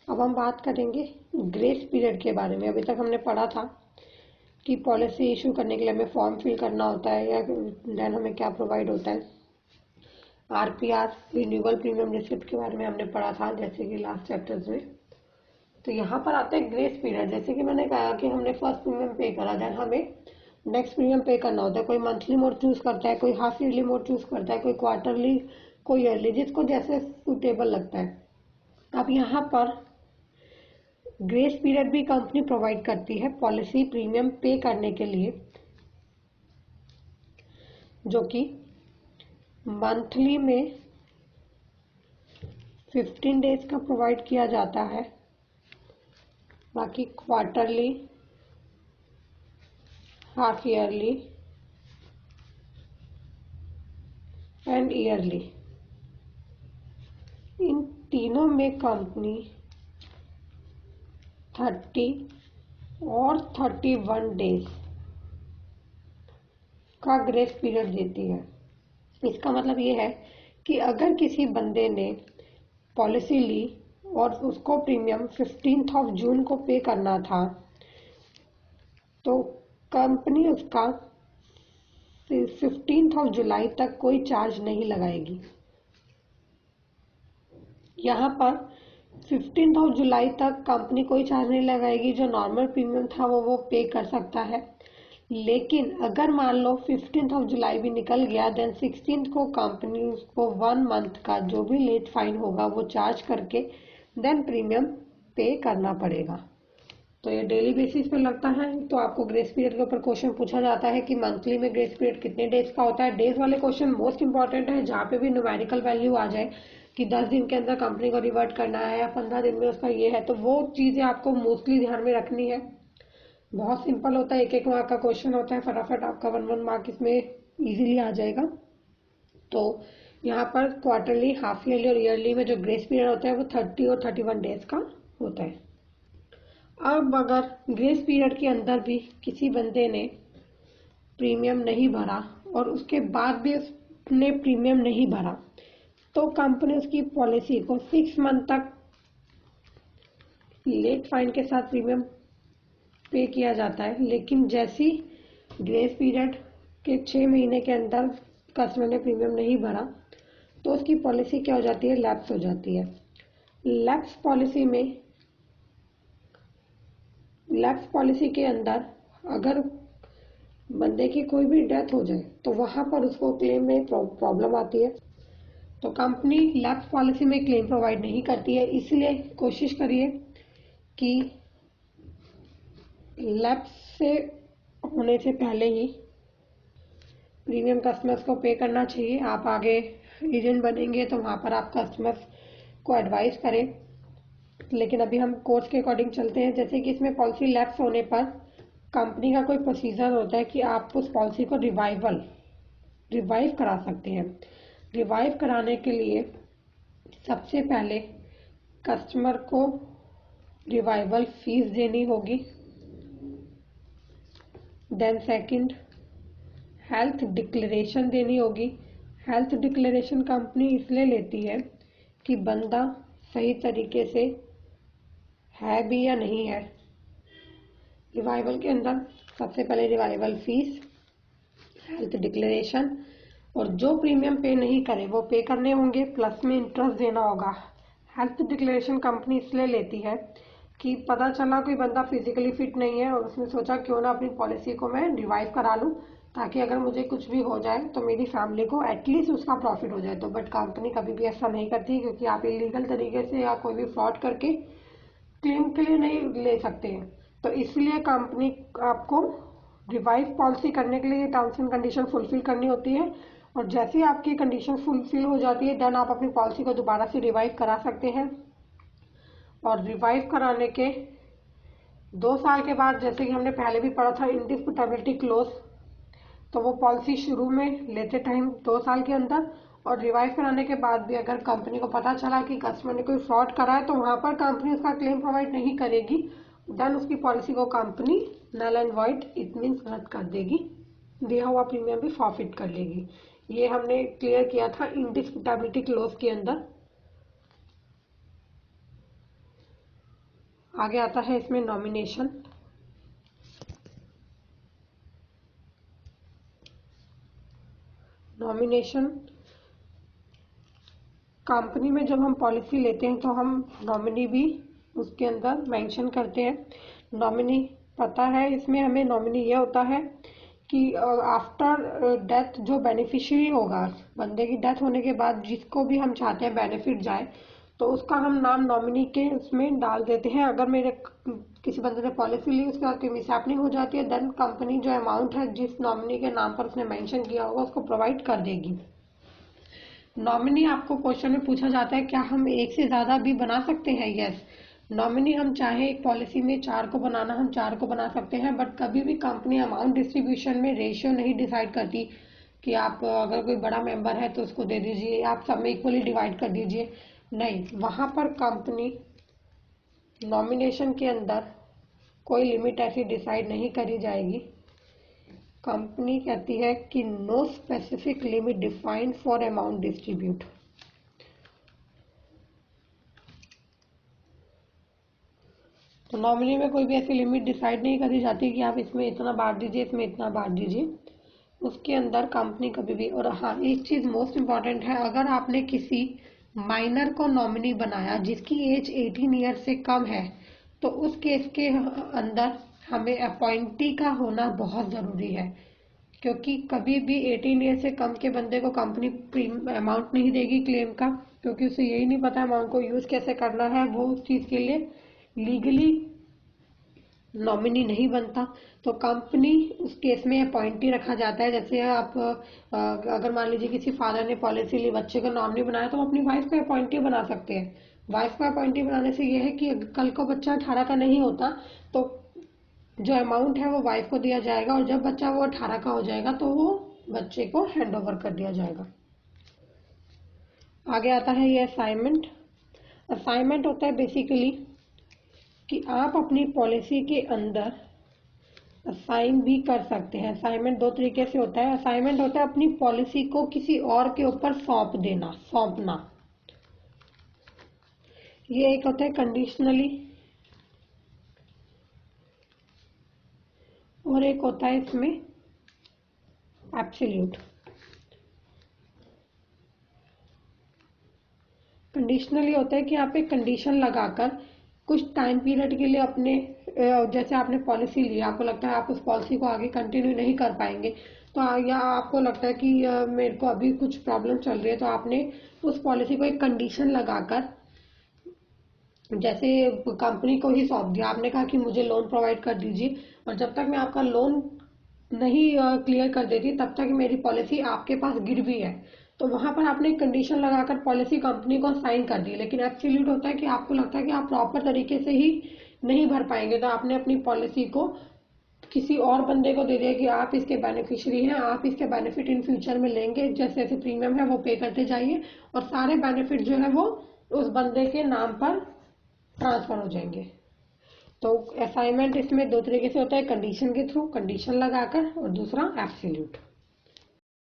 अब हम बात करेंगे ग्रेस पीरियड के बारे में। अभी तक हमने पढ़ा था कि पॉलिसी इशू करने के लिए हमें फॉर्म फिल करना होता है या देन हमें क्या प्रोवाइड होता है। आरपीआर रिन्यूअल प्रीमियम रिसिप्ट के बारे में हमने पढ़ा था जैसे कि लास्ट चैप्टर्स में। तो यहाँ पर आता है ग्रेस पीरियड। जैसे कि मैंने कहा कि हमने फर्स्ट प्रीमियम पे करा, देन हमें नेक्स्ट प्रीमियम पे करना होता है। कोई मंथली मोड चूज करता है, कोई हाफ ईयरली मोड चूज करता है, कोई क्वार्टरली, कोई ईयरली, जिसको जैसे सुटेबल लगता है। अब यहाँ पर ग्रेस पीरियड भी कंपनी प्रोवाइड करती है पॉलिसी प्रीमियम पे करने के लिए, जो कि मंथली में 15 डेज का प्रोवाइड किया जाता है, बाकी quarterly, half yearly and yearly, इन तीनों में कंपनी 30 और 31 डेज का ग्रेस पीरियड देती है। इसका मतलब ये है कि अगर किसी बंदे ने पॉलिसी ली और उसको प्रीमियम 15 जून को पे करना था, तो कंपनी उसका 15 जुलाई तक कोई चार्ज नहीं लगाएगी। यहाँ पर 15 जुलाई तक कंपनी कोई चार्ज नहीं लगाएगी। जो नॉर्मल प्रीमियम था वो पे कर सकता है। लेकिन अगर मान लो 15 जुलाई भी निकल गया, देन 16 को कंपनी उसको 1 मंथ का जो भी लेट फाइन होगा वो चार्ज करके देन प्रीमियम पे करना पड़ेगा। तो ये डेली बेसिस पे लगता है। तो आपको ग्रेस पीरियड के ऊपर क्वेश्चन पूछा जाता है कि मंथली में ग्रेस पीरियड कितने डेज का होता है। डेज वाले क्वेश्चन मोस्ट इंपॉर्टेंट है, जहाँ पे भी न्यूमेरिकल वैल्यू आ जाए कि 10 दिन के अंदर कंपनी को रिवर्ट करना है या 15 दिन में उसका ये है, तो वो चीजें आपको मोस्टली ध्यान में रखनी है। बहुत सिंपल होता है, एक एक मार्क का क्वेश्चन होता है, फटाफट आपका 1 मार्क इसमें इजीली आ जाएगा। तो यहाँ पर क्वार्टरली, हाफ ईयरली और ईयरली में जो ग्रेस पीरियड होता है वो 30 और 31 डेज का होता है। अब अगर ग्रेस पीरियड के अंदर भी किसी बंदे ने प्रीमियम नहीं भरा और उसके बाद भी उसने प्रीमियम नहीं भरा, तो कंपनी उसकी पॉलिसी को 6 मंथ तक लेट फाइन के साथ प्रीमियम पे किया जाता है। लेकिन जैसी ग्रेस पीरियड के 6 महीने के अंदर कस्टमर ने प्रीमियम नहीं भरा, तो उसकी पॉलिसी क्या हो जाती है, लैप्स हो जाती है। लैप्स पॉलिसी के अंदर अगर बंदे की कोई भी डेथ हो जाए तो वहां पर उसको क्लेम में प्रॉब्लम आती है। तो कंपनी लैप्स पॉलिसी में क्लेम प्रोवाइड नहीं करती है। इसलिए कोशिश करिए कि लैप्स से होने से पहले ही प्रीमियम कस्टमर्स को पे करना चाहिए। आप आगे एजेंट बनेंगे तो वहां पर आप कस्टमर्स को एडवाइस करें। लेकिन अभी हम कोर्स के अकॉर्डिंग चलते हैं। जैसे कि इसमें पॉलिसी लैप्स होने पर कंपनी का कोई प्रोसीजर होता है कि आप उस पॉलिसी को रिवाइव करा सकते हैं। रिवाइव कराने के लिए सबसे पहले कस्टमर को रिवाइवल फीस देनी होगी। देन सेकंड, हेल्थ डिक्लेरेशन देनी होगी। हेल्थ डिक्लेरेशन कंपनी इसलिए लेती है कि बंदा सही तरीके से है भी या नहीं है। रिवाइवल के अंदर सबसे पहले रिवाइवल फीस, हेल्थ डिक्लेरेशन, और जो प्रीमियम पे नहीं करे वो पे करने होंगे, प्लस में इंटरेस्ट देना होगा। हेल्थ डिक्लेरेशन कंपनी इसलिए लेती है कि पता चला कोई बंदा फिजिकली फिट नहीं है और उसने सोचा क्यों ना अपनी पॉलिसी को मैं रिवाइव करा लूं, ताकि अगर मुझे कुछ भी हो जाए तो मेरी फैमिली को एटलीस्ट उसका प्रॉफिट हो जाए। तो बट कंपनी कभी भी ऐसा नहीं करती, क्योंकि आप इलीगल तरीके से या कोई भी फ्रॉड करके क्लेम के लिए नहीं ले सकते हैं। तो इसलिए कंपनी आपको रिवाइव पॉलिसी करने के लिए टर्म्स एंड कंडीशन फुलफिल करनी होती है। और जैसे ही आपकी कंडीशन फुलफिल हो जाती है, देन आप अपनी पॉलिसी को दोबारा से रिवाइव करा सकते हैं। और रिवाइव कराने के 2 साल के बाद, जैसे कि हमने पहले भी पढ़ा था, इंडिस्प्यूटेबिलिटी क्लोज, तो वो पॉलिसी शुरू में लेते टाइम 2 साल के अंदर, और रिवाइव कराने के बाद भी अगर कंपनी को पता चला कि कस्टमर ने कोई फ्रॉड करा है तो वहां पर कंपनी उसका क्लेम प्रोवाइड नहीं करेगी। देन उसकी पॉलिसी को company null and void, it means रद्द कर देगी, दिया हुआ प्रीमियम भी फॉरफिट कर लेगी। ये हमने क्लियर किया था इंडिस्प्यूटेबिलिटी क्लोज के अंदर। आगे आता है इसमें नॉमिनेशन। नॉमिनेशन कंपनी में जब हम पॉलिसी लेते हैं तो हम नॉमिनी भी उसके अंदर मेंशन करते हैं। नॉमिनी पता है, इसमें हमें नॉमिनी ये होता है कि आफ्टर डेथ जो बेनिफिशियरी होगा, बंदे की डेथ होने के बाद जिसको भी हम चाहते हैं बेनिफिट जाए, तो उसका हम नाम नॉमिनी के उसमें डाल देते हैं। अगर मेरे किसी बंदे ने पॉलिसी ली, उसके बाद कोई मिसहैपनिंग हो जाती है, देन कंपनी जो अमाउंट है जिस नॉमिनी के नाम पर उसने मेंशन किया होगा उसको प्रोवाइड कर देगी। नॉमिनी आपको क्वेश्चन में पूछा जाता है क्या हम एक से ज्यादा भी बना सकते हैं? यस, नॉमिनी हम चाहे एक पॉलिसी में 4 को बनाना, हम 4 को बना सकते हैं, बट कभी भी कंपनी अमाउंट डिस्ट्रीब्यूशन में रेशियो नहीं डिसाइड करती कि आप अगर कोई बड़ा मेंबर है तो उसको दे दीजिए, आप सब में इक्वली डिवाइड कर दीजिए। नहीं, वहां पर कंपनी नॉमिनेशन के अंदर कोई लिमिट ऐसी डिसाइड नहीं करी जाएगी। कंपनी कहती है कि no specific limit defined for amount distribute. तो नॉमिनी में कोई भी ऐसी लिमिट डिसाइड नहीं करी जाती कि आप इसमें इतना बांट दीजिए, इसमें इतना बांट दीजिए। उसके अंदर कंपनी कभी भी, और हाँ एक चीज मोस्ट इम्पॉर्टेंट है, अगर आपने किसी माइनर को नॉमिनी बनाया जिसकी एज 18 ईयर से कम है, तो उस केस के अंदर हमें अपॉइंटी का होना बहुत जरूरी है, क्योंकि कभी भी 18 ईयर से कम के बंदे को कंपनी अमाउंट नहीं देगी क्लेम का, क्योंकि उसे यही नहीं पता अमाउंट को यूज कैसे करना है, वो उस चीज के लिए लीगली नॉमिनी नहीं बनता। तो कंपनी उस केस में अपॉइंटी रखा जाता है। जैसे आप अगर मान लीजिए किसी फादर ने पॉलिसी ली, बच्चे को नॉमिनी बनाया, तो वो अपनी वाइफ को अपॉइंटी बना सकते हैं। वाइफ को अपॉइंटी बनाने से ये है कि कल को बच्चा 18 का नहीं होता तो जो अमाउंट है वो वाइफ को दिया जाएगा, और जब बच्चा वो 18 का हो जाएगा तो वो बच्चे को हैंड ओवर कर दिया जाएगा। आगे आता है ये असाइनमेंट। असाइनमेंट होता है बेसिकली कि आप अपनी पॉलिसी के अंदर असाइन भी कर सकते हैं। असाइनमेंट 2 तरीके से होता है। असाइनमेंट होता है अपनी पॉलिसी को किसी और के ऊपर सौंप देना, सौंपना। ये एक होता है कंडीशनली, और एक होता है इसमें एब्सोल्यूट। कंडीशनली होता है कि आप एक कंडीशन लगाकर कुछ टाइम पीरियड के लिए अपने, जैसे आपने पॉलिसी ली, आपको लगता है आप उस पॉलिसी को आगे कंटिन्यू नहीं कर पाएंगे, तो या आपको लगता है कि मेरे को अभी कुछ प्रॉब्लम चल रही है, तो आपने उस पॉलिसी को एक कंडीशन लगाकर, जैसे कंपनी को ही सौंप दिया, आपने कहा कि मुझे लोन प्रोवाइड कर दीजिए, और जब तक मैं आपका लोन नहीं क्लियर कर देती तब तक मेरी पॉलिसी आपके पास गिरवी है। तो वहां पर आपने एक कंडीशन लगाकर पॉलिसी कंपनी को साइन कर दी। लेकिन एब्सोल्यूट होता है कि आपको लगता है कि आप प्रॉपर तरीके से ही नहीं भर पाएंगे, तो आपने अपनी पॉलिसी को किसी और बंदे को दे दिया कि आप इसके बेनिफिशियरी हैं, आप इसके बेनिफिट इन फ्यूचर में लेंगे, जैसे जैसे प्रीमियम है वो पे करते जाइए, और सारे बेनिफिट जो है वो उस बंदे के नाम पर ट्रांसफर हो जाएंगे। तो असाइनमेंट इसमें 2 तरीके से होता है, कंडीशन के थ्रू, कंडीशन लगाकर, और दूसरा एब्सोल्यूट।